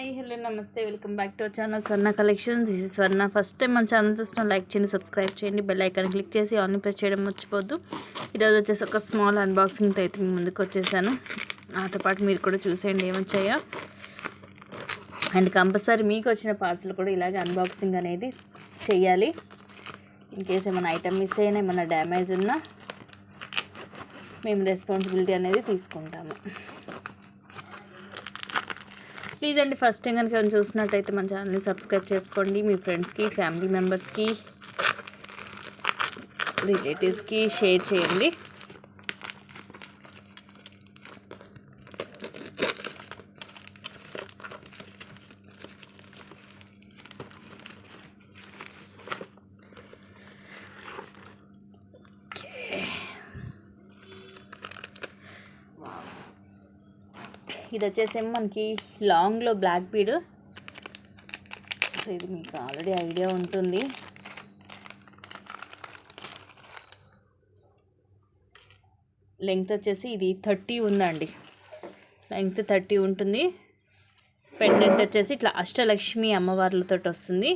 Hi hello నమస్తే welcome back to our channel Swarna collection. This is Swarna. First time మన channel చూసిన like చేయండి, subscribe చేయండి, bell icon click చేసి on press చేయడం మర్చిపోద్దు. ఈరోజు వచ్చేసి ఒక స్మాల్ అన్బాక్సింగ్తో అయితే మీ ముందుకు వచ్చేసాను. నాతో పాటు మీరు కూడా చూసేయండి ఏమొచ్చాయో. అండ్ కంపల్సరీ మీకు వచ్చిన పార్సల్ కూడా ఇలాగే అన్బాక్సింగ్ అనేది చెయ్యాలి. ఇన్కేస్ ఏమైనా ఐటమ్ మిస్ అయినా ఏమైనా డ్యామేజ్ ఉన్నా మేము రెస్పాన్సిబిలిటీ అనేది తీసుకుంటాము. ప్లీజ్ అండి, ఫస్ట్ టైం కనుక ఏమైనా చూసినట్టయితే మన ఛానల్ని సబ్స్క్రైబ్ చేసుకోండి. మీ ఫ్రెండ్స్కి, ఫ్యామిలీ మెంబర్స్కి, రిలేటివ్స్కి షేర్ చేయండి. ఇది వచ్చేసేమో మనకి లాంగ్లో బ్లాక్ బీడ్. సో ఇది మీకు ఆల్రెడీ ఐడియా ఉంటుంది. లెంగ్త్ వచ్చేసి ఇది 30 ఉందండి. లెంగ్త్ 30 ఉంటుంది. పెండెంట్ వచ్చేసి ఇట్లా అష్టలక్ష్మి అమ్మవార్లతో వస్తుంది.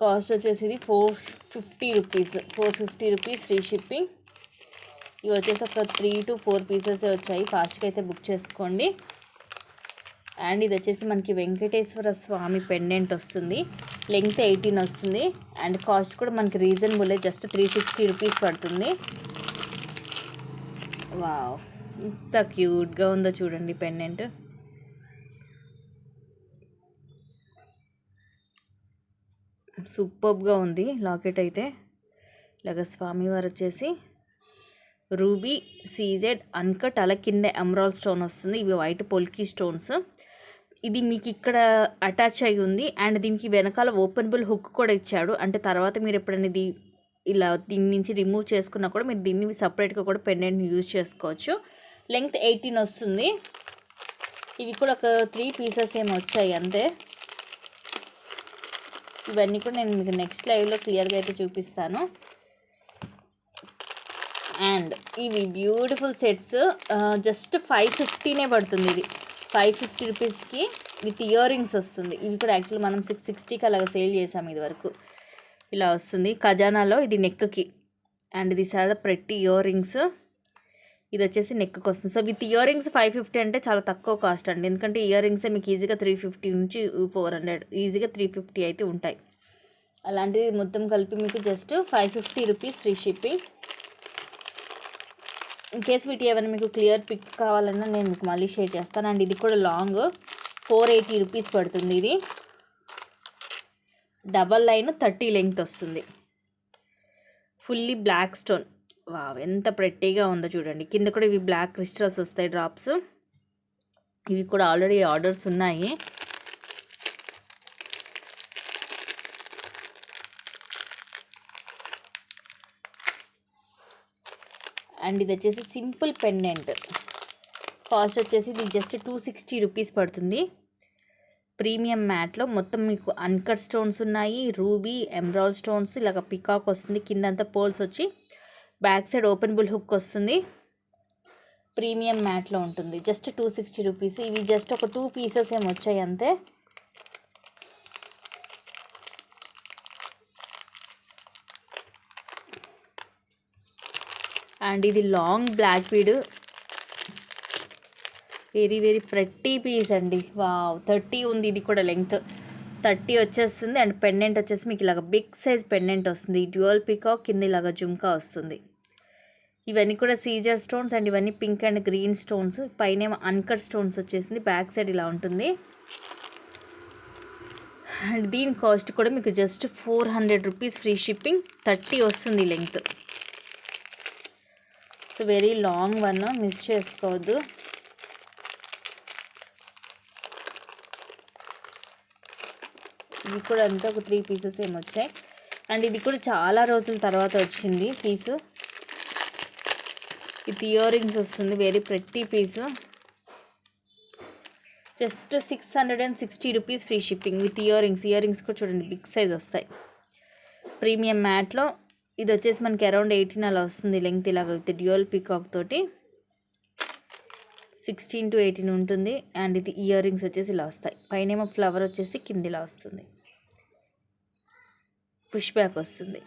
కాస్ట్ వచ్చేసి ఇది 450 రూపీస్. 450 rupees free shipping. ఇవి వచ్చేసి ఒక 3 to 4 పీసెస్ వచ్చాయి. ఫాస్ట్గా అయితే బుక్ చేసుకోండి. అండ్ ఇది వచ్చేసి మనకి వెంకటేశ్వర స్వామి పెండెంట్ వస్తుంది. లెంగ్త్ 18 వస్తుంది. అండ్ కాస్ట్ కూడా మనకి రీజనబుల్, జస్ట్ 360 రూపీస్ పడుతుంది. వావ్, ఇంత క్యూట్గా ఉందో చూడండి పెండెంట్. సూపర్గా ఉంది లాకెట్ అయితే. ఇలాగ స్వామివారు వచ్చేసి రూబీ సీజెడ్ అన్కట్, అలా కింద ఎమరాల్డ్ స్టోన్ వస్తుంది. ఇవి వైట్ పొల్కీ స్టోన్స్. ఇది మీకు ఇక్కడ అటాచ్ అయి ఉంది. అండ్ దీనికి వెనకాల ఓపెనబుల్ హుక్ కూడా ఇచ్చాడు. అంటే తర్వాత మీరు ఎప్పుడైనా ఇది ఇలా దీని నుంచి రిమూవ్ చేసుకున్నా కూడా మీరు దీన్ని సపరేట్గా కూడా పెండెంట్ని యూజ్ చేసుకోవచ్చు. లెంగ్త్ 18 వస్తుంది. ఇవి కూడా ఒక 3 పీసెస్ ఏమో వచ్చాయి అంతే. ఇవన్నీ కూడా నేను మీకు నెక్స్ట్ లైవ్లో క్లియర్గా అయితే చూపిస్తాను. అండ్ ఇవి బ్యూటిఫుల్ సెట్స్ జస్ట్ 550 పడుతుంది. ఇది 550 రూపీస్కి విత్ ఇయర్ రింగ్స్ వస్తుంది. ఇవి కూడా యాక్చువల్లీ మనం 660కి అలాగ సేల్ చేసాము ఇది వరకు. ఇలా వస్తుంది ఖజానాలో. ఇది నెక్కి. అండ్ ఇది సార్ ప్రెట్టి ఇయర్ రింగ్స్. ఇది వచ్చేసి నెక్కి వస్తుంది. సో విత్ ఇయర్ రింగ్స్ 550 అంటే చాలా తక్కువ కాస్ట్ అండి. ఎందుకంటే ఇయర్ రింగ్సే మీకు ఈజీగా 350 నుంచి 400, ఈజీగా 350 అయితే ఉంటాయి. అలాంటిది మొత్తం కలిపి మీకు just 550 rupees free shipping. In case వీటి ఏమైనా మీకు క్లియర్ పిక్ కావాలన్నా నేను మీకు మళ్ళీ షేర్ చేస్తాను. అండ్ ఇది కూడా లాంగ్ 480 రూపీస్ పడుతుంది. ఇది డబల్ లైన్ 30 లెంగ్త్ వస్తుంది. Fully black stone. వావ్, ఎంత ప్రెట్టీగా ఉందో చూడండి. కింద కూడా ఇవి బ్లాక్ క్రిస్టల్స్ వస్తాయి, డ్రాప్స్. ఇవి కూడా ఆల్రెడీ ఆర్డర్స్ ఉన్నాయి. అండ్ ఇది వచ్చేసి సింపుల్ పెండెంట్. కాస్ట్ వచ్చేసి ఇది జస్ట్ 260 రూపీస్ పడుతుంది. ప్రీమియం మ్యాట్లో మొత్తం మీకు అన్కట్ స్టోన్స్ ఉన్నాయి. రూబీ, ఎమరాల్డ్ స్టోన్స్, ఇలాగ పికాక్ వస్తుంది. కిందంతా పోల్స్ వచ్చి బ్యాక్ సైడ్ ఓపెనబుల్ హుక్ వస్తుంది. ప్రీమియం మ్యాట్లో ఉంటుంది. Just 260 rupees. ఇవి జస్ట్ ఒక 2 పీసెస్ ఏమి వచ్చాయి అంతే. అండ్ ఇది long black bead. Very very pretty piece అండి. వావ్, 30 ఉంది. ఇది కూడా లెంగ్త్ 30 వచ్చేస్తుంది. అండ్ పెండెంట్ వచ్చేసి మీకు ఇలాగ బిగ్ సైజ్ పెండెంట్ వస్తుంది. డ్యూయల్ పికాక్, కింద ఇలాగ జుమ్కా వస్తుంది. ఇవన్నీ కూడా సీజర్ స్టోన్స్. అండ్ ఇవన్నీ పింక్ అండ్ గ్రీన్ స్టోన్స్. పైన అన్కట్ స్టోన్స్ వచ్చేసింది. బ్యాక్ సైడ్ ఇలా ఉంటుంది. అండ్ దీని కాస్ట్ కూడా మీకు జస్ట్ 400 రూపీస్ ఫ్రీ షిప్పింగ్. 30 వస్తుంది length. So very long one, miss చేసుకోవద్దు. ఇవి కూడా అంతా ఒక 3 పీసెస్ ఏమి వచ్చాయి. అండ్ ఇది కూడా చాలా రోజుల తర్వాత వచ్చింది పీసు. విత్ ఇయర్ రింగ్స్ వస్తుంది. Very pretty piece. Just 660 rupees free shipping with ear rings. Ear rings కూడా చూడండి బిగ్ సైజ్ వస్తాయి. ప్రీమియం మ్యాట్లో ఇది వచ్చేసి మనకి అరౌండ్ 18 అలా వస్తుంది లెంగ్త్. ఇలాగ విత్ డ్యూయల్ పికాక్ తోటి. 16 to 18 ఉంటుంది. అండ్ ఇది ఇయర్ రింగ్స్ వచ్చేసి ఇలా వస్తాయి. పైనేమో ఫ్లవర్ వచ్చేసి కింద ఇలా వస్తుంది, పుష్ బ్యాక్ వస్తుంది.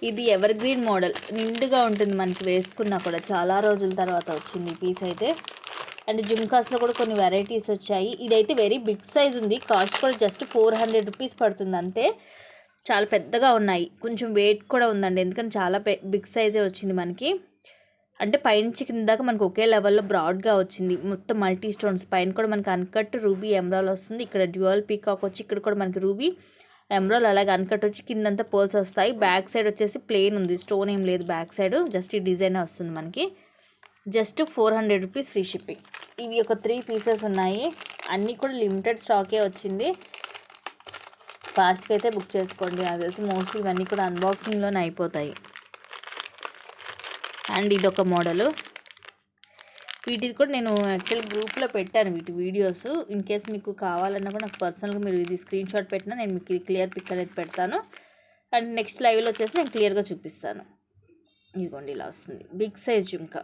ఇది ఎవర్ గ్రీన్ మోడల్, నిండుగా ఉంటుంది మనకి వేసుకున్నా కూడా. చాలా రోజుల తర్వాత వచ్చింది ఈ పీస్ అయితే. అండ్ జుమ్కాస్లో కూడా కొన్ని వెరైటీస్ వచ్చాయి. ఇదైతే వెరీ బిగ్ సైజ్ ఉంది. కాస్ట్ కూడా జస్ట్ 400 రూపీస్ పడుతుంది అంతే. చాలా పెద్దగా ఉన్నాయి, కొంచెం వెయిట్ కూడా ఉందండి, ఎందుకంటే చాలా బిగ్ సైజే వచ్చింది మనకి. అంటే పైనుంచి కింద దాకా మనకు ఒకే లెవెల్లో బ్రాడ్గా వచ్చింది. మొత్తం మల్టీ స్టోన్స్, పైన కూడా మనకి అన్కట్ రూబీ ఎమరాల్ వస్తుంది. ఇక్కడ డ్యూయల్ పీకాక్ వచ్చి ఇక్కడ కూడా మనకి రూబీ ఎమరాల్ అలాగే అన్కట్ వచ్చి కిందంతా పర్ల్స్ వస్తాయి. బ్యాక్ సైడ్ వచ్చేసి ప్లెయిన్ ఉంది, స్టోన్ ఏం లేదు బ్యాక్ సైడ్, జస్ట్ ఈ డిజైన్ వస్తుంది మనకి. Just 400 rupees free shipping. ఇవి ఒక 3 పీసెస్ ఉన్నాయి, అన్నీ కూడా లిమిటెడ్ స్టాకే వచ్చింది. ఫాస్ట్గా అయితే బుక్ చేసుకోండి, నాకు తెలిసి మోస్ట్లీ ఇవన్నీ కూడా అన్బాక్సింగ్లోనే అయిపోతాయి. అండ్ ఇదొక మోడలు, వీటిది కూడా నేను యాక్చువల్ గ్రూప్లో పెట్టాను వీటి వీడియోస్. ఇన్ కేస్ మీకు కావాలన్నా కూడా నాకు పర్సనల్గా మీరు ఇది స్క్రీన్ షాట్ పెట్టినా నేను మీకు ఇది క్లియర్ పిక్ అనేది పెడతాను. అండ్ నెక్స్ట్ లైవ్లో వచ్చేసి నేను క్లియర్గా చూపిస్తాను. ఇదిగోండి ఇలా వస్తుంది, బిగ్ సైజ్ జుమ్కా,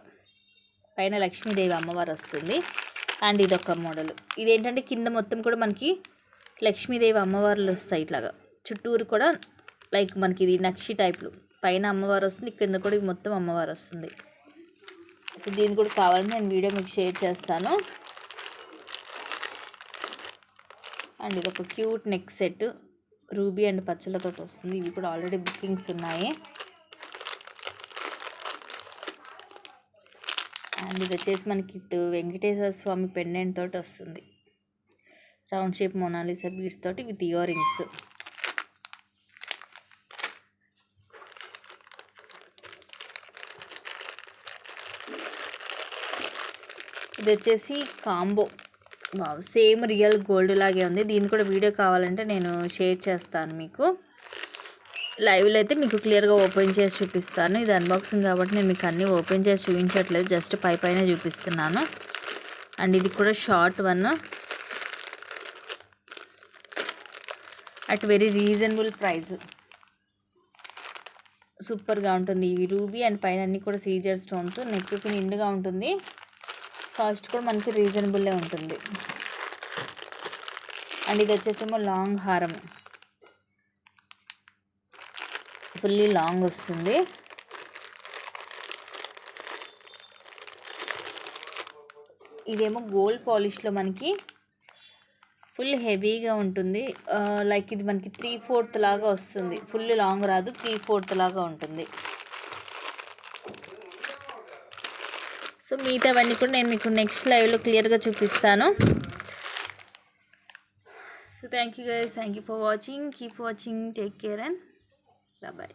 పైన లక్ష్మీదేవి అమ్మవారు వస్తుంది. అండ్ ఇదొక మోడల్, ఇదేంటంటే కింద మొత్తం కూడా మనకి లక్ష్మీదేవి అమ్మవార్లు వస్తాయి ఇట్లాగా, చుట్టూరు కూడా లైక్ మనకి ఇది నక్షి టైప్లో, పైన అమ్మవారు వస్తుంది, కింద కూడా మొత్తం అమ్మవారు వస్తుంది. సో దీన్ని కూడా కావాలంటే నేను వీడియో మీకు షేర్ చేస్తాను. అండ్ ఇది ఒక cute neck set, ruby and పచ్చలతో వస్తుంది. ఇవి కూడా ఆల్రెడీ బుకింగ్స్ ఉన్నాయి. అండ్ ఇది వచ్చేసి మనకి వెంకటేశ్వర స్వామి పెండెంట్ తోటి వస్తుంది, రౌండ్ షేప్ మొనాలిసా బీడ్స్ తోటి విత్ ఇయర్ రింగ్స్. ఇది వచ్చేసి కాంబో, సేమ్ రియల్ గోల్డ్ లాగే ఉంది. దీన్ని కూడా వీడియో కావాలంటే నేను షేర్ చేస్తాను మీకు. లైవ్లో అయితే మీకు క్లియర్గా ఓపెన్ చేసి చూపిస్తాను. ఇది అన్బాక్సింగ్ కాబట్టి నేను మీకు అన్నీ ఓపెన్ చేసి చూపించట్లేదు, జస్ట్ పైన చూపిస్తున్నాను. అండ్ ఇది కూడా short one at very reasonable price, సూపర్గా ఉంటుంది. ఇవి రూబీ అండ్ పైన అన్నీ కూడా సీజర్ స్టోన్స్, నెక్కి నిండుగా ఉంటుంది. కాస్ట్ కూడా మనకి రీజనబుల్లే ఉంటుంది. అండ్ ఇది వచ్చేసేమో లాంగ్ హారం, ఫుల్లీ లాంగ్ వస్తుంది. ఇదేమో గోల్డ్ పాలిష్లో మనకి ఫుల్ హెవీగా ఉంటుంది. లైక్ ఇది మనకి 3/4 లాగా వస్తుంది, ఫుల్ లాంగ్ రాదు, 3/4 లాగా ఉంటుంది. సో మిగతావన్నీ కూడా నేను మీకు నెక్స్ట్ లైవ్లో క్లియర్గా చూపిస్తాను. So thank you guys, thank you for watching, keep watching, take care and bye.